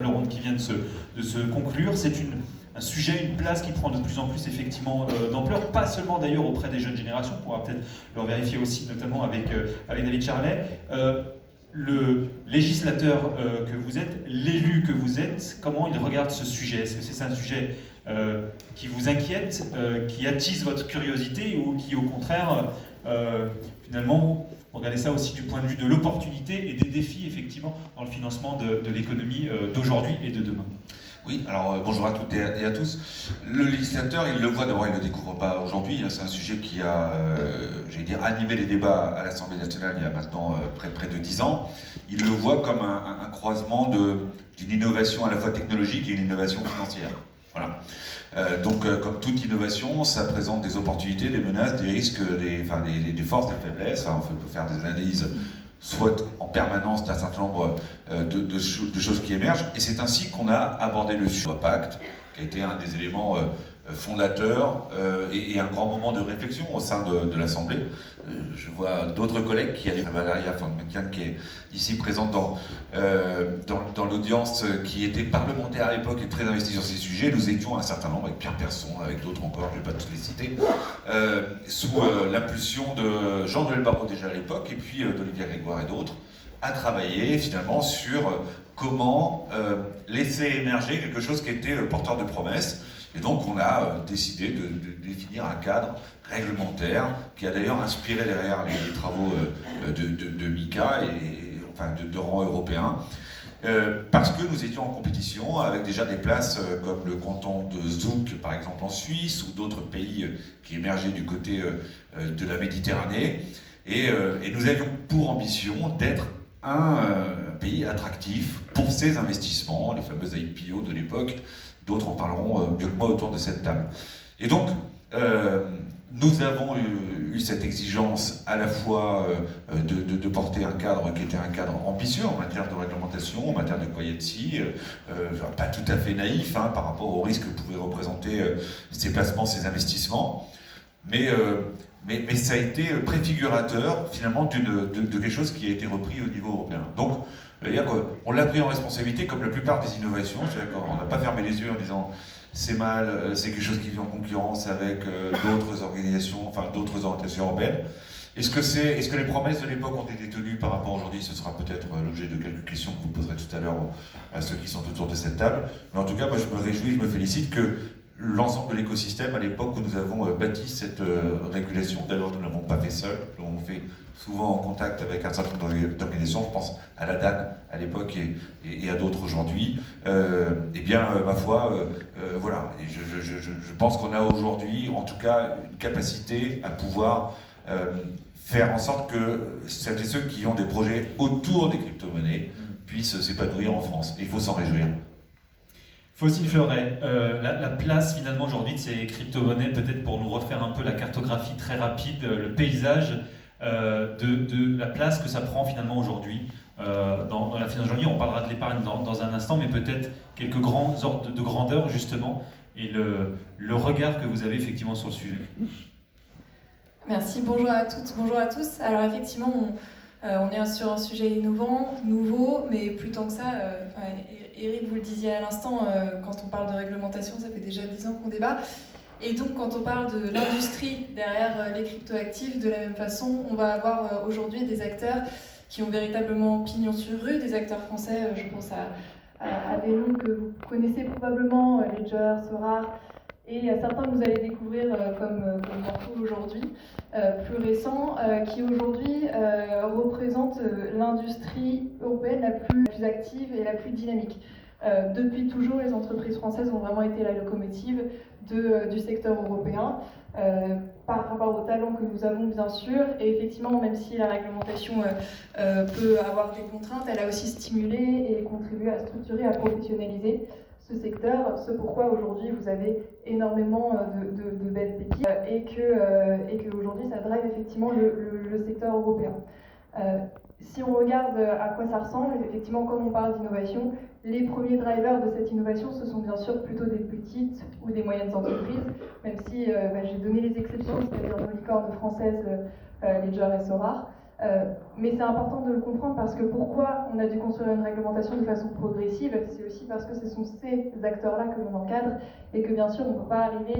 Le ronde qui vient de se conclure, c'est un sujet, une place qui prend de plus en plus effectivement d'ampleur, pas seulement d'ailleurs auprès des jeunes générations, on pourra peut-être le vérifier aussi notamment avec David Charlet. Le législateur que vous êtes, l'élu que vous êtes, comment il regarde ce sujet? Est-ce que c'est un sujet qui vous inquiète, qui attise votre curiosité ou qui au contraire, finalement, regardez ça aussi du point de vue de l'opportunité et des défis effectivement dans le financement de l'économie d'aujourd'hui et de demain? Oui, alors bonjour à toutes et à tous. Le législateur, il le voit d'abord, il ne le découvre pas aujourd'hui. C'est un sujet qui a, j'allais dire, animé les débats à l'Assemblée nationale il y a maintenant près de 10 ans. Il le voit comme un croisement d'une innovation à la fois technologique et une innovation financière. Voilà. Donc, comme toute innovation, ça présente des opportunités, des menaces, des risques, des forces, des faiblesses. On peut faire des analyses soit en permanence d'un certain nombre de choses qui émergent. Et c'est ainsi qu'on a abordé le sujet Pacte, qui a été un des éléments fondateurs et un grand moment de réflexion au sein de l'Assemblée. Je vois d'autres collègues qui allaient, Valéria Fampmekian, qui est ici présente dans l'audience, qui était parlementaire à l'époque et très investie sur ces sujets. Nous étions un certain nombre, avec Pierre Persson, avec d'autres encore, je ne vais pas tous les citer, sous l'impulsion de Jean-Noël Barrot déjà à l'époque, et puis d'Olivier Grégoire et d'autres, à travailler finalement sur comment laisser émerger quelque chose qui était porteur de promesses. Et donc on a décidé de définir un cadre réglementaire qui a d'ailleurs inspiré derrière les travaux de MICA et enfin de rang européen. Parce que nous étions en compétition avec déjà des places comme le canton de Zouk, par exemple en Suisse, ou d'autres pays qui émergeaient du côté de la Méditerranée. Et nous avions pour ambition d'être un pays attractif pour ces investissements, les fameuses IPO de l'époque. D'autres en parleront mieux que moi autour de cette table. Et donc, nous avons eu cette exigence à la fois de porter un cadre qui était un cadre ambitieux en matière de réglementation, en matière de quiet, pas tout à fait naïf par rapport aux risques que pouvaient représenter ces placements, ces investissements, mais ça a été préfigurateur finalement de quelque chose qui a été repris au niveau européen. Donc, on l'a pris en responsabilité comme la plupart des innovations, on n'a pas fermé les yeux en disant c'est mal, c'est quelque chose qui vit en concurrence avec d'autres organisations, enfin d'autres orientations européennes. Est-ce que les promesses de l'époque ont été tenues par rapport à aujourd'hui? Ce sera peut-être l'objet de quelques questions que vous poserez tout à l'heure à ceux qui sont autour de cette table. Mais en tout cas, moi je me réjouis, je me félicite que l'ensemble de l'écosystème, à l'époque où nous avons bâti cette régulation, d'ailleurs nous ne l'avons pas fait seul, nous l'avons fait souvent en contact avec un certain nombre d'organisations, je pense à la DAN à l'époque et à d'autres aujourd'hui, ma foi, voilà, et je pense qu'on a aujourd'hui en tout cas une capacité à pouvoir faire en sorte que celles et ceux qui ont des projets autour des crypto-monnaies puissent s'épanouir en France, et il faut s'en réjouir. Faustine Fleuret, la place finalement aujourd'hui de ces crypto-monnaies, peut-être pour nous refaire un peu la cartographie très rapide, le paysage de la place que ça prend finalement aujourd'hui dans la finance aujourd'hui. On parlera de l'épargne dans un instant, mais peut-être quelques grands ordres de grandeur justement, et le regard que vous avez effectivement sur le sujet. Merci, bonjour à toutes, bonjour à tous. Alors effectivement, on est sur un sujet innovant, nouveau, mais plus tant que ça, Eric, vous le disiez à l'instant, quand on parle de réglementation, ça fait déjà 10 ans qu'on débat. Et donc quand on parle de l'industrie derrière les cryptoactifs, de la même façon, on va avoir aujourd'hui des acteurs qui ont véritablement pignon sur rue, des acteurs français, je pense à des noms que vous connaissez probablement, Ledger, Sorar, et à certains que vous allez découvrir comme Morpho aujourd'hui, plus récent, qui aujourd'hui représente l'industrie européenne la plus active et la plus dynamique. Depuis toujours, les entreprises françaises ont vraiment été la locomotive du secteur européen, par rapport au talent que nous avons bien sûr, et effectivement, même si la réglementation peut avoir des contraintes, elle a aussi stimulé et contribué à structurer, à professionnaliser ce secteur, ce pourquoi aujourd'hui vous avez énormément de belles pépites et que aujourd'hui ça drive effectivement le secteur européen. Si on regarde à quoi ça ressemble, effectivement, comme on parle d'innovation, les premiers drivers de cette innovation, ce sont bien sûr plutôt des petites ou des moyennes entreprises, même si j'ai donné les exceptions, c'est-à-dire nos licornes françaises, Ledger et Sorar. Mais c'est important de le comprendre parce que pourquoi on a dû construire une réglementation de façon progressive, c'est aussi parce que ce sont ces acteurs-là que l'on encadre et que bien sûr on ne peut pas arriver